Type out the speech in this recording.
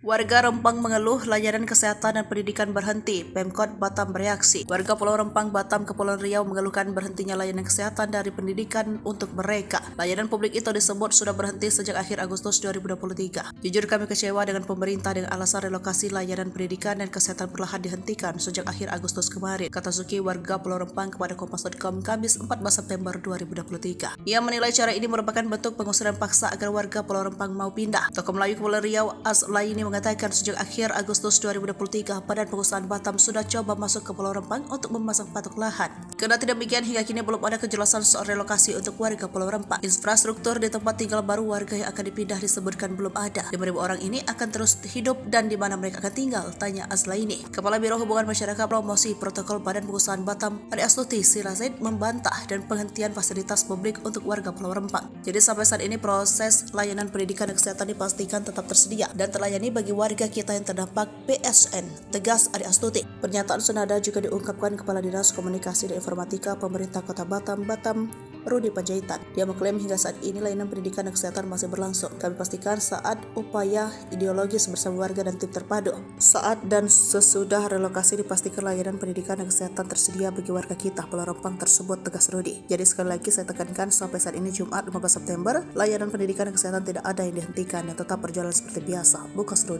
Warga Rempang mengeluh layanan kesehatan dan pendidikan berhenti. Pemkot Batam bereaksi. Warga Pulau Rempang, Batam, Kepulauan Riau mengeluhkan berhentinya layanan kesehatan dari pendidikan untuk mereka. Layanan publik itu disebut sudah berhenti sejak akhir Agustus 2023. Jujur kami kecewa dengan pemerintah dengan alasan relokasi layanan pendidikan dan kesehatan perlahan dihentikan sejak akhir Agustus kemarin, kata Suki warga Pulau Rempang kepada Kompas.com Kamis 14 September 2023. Ia menilai cara ini merupakan bentuk pengusiran paksa agar warga Pulau Rempang mau pindah. Tokoh Melayu Kepulauan Riau Azlaini mengatakan sejak akhir Agustus 2023, Badan Pengusahaan Batam sudah coba masuk ke Pulau Rempang untuk memasang patok lahan. Kendati demikian, hingga kini belum ada kejelasan soal relokasi untuk warga Pulau Rempang. Infrastruktur di tempat tinggal baru warga yang akan dipindah disebutkan belum ada. 5.000 orang ini akan terus hidup dan di mana mereka akan tinggal, tanya Azlaini. Kepala Biro Hubungan Masyarakat Promosi Protokol Badan Pengusahaan Batam, Ade Astuti Sirazid, membantah dan penghentian fasilitas publik untuk warga Pulau Rempang. Jadi sampai saat ini proses layanan pendidikan dan kesehatan dipastikan tetap tersedia dan terlayani bagi warga kita yang terdampak PSN, tegas Ade Astuti. Pernyataan senada juga diungkapkan Kepala Dinas Komunikasi dan Informatika Pemerintah Kota Batam, Rudi Panjaitan. Dia mengklaim hingga saat ini layanan pendidikan dan kesehatan masih berlangsung. Kami pastikan saat upaya ideologis bersama warga dan tim terpadu. Saat dan sesudah relokasi dipastikan layanan pendidikan dan kesehatan tersedia bagi warga kita Pulau Rempang tersebut, tegas Rudi. Jadi sekali lagi saya tekankan sampai saat ini Jumat 15 September, layanan pendidikan dan kesehatan tidak ada yang dihentikan dan tetap berjalan seperti biasa, bukas Rudi.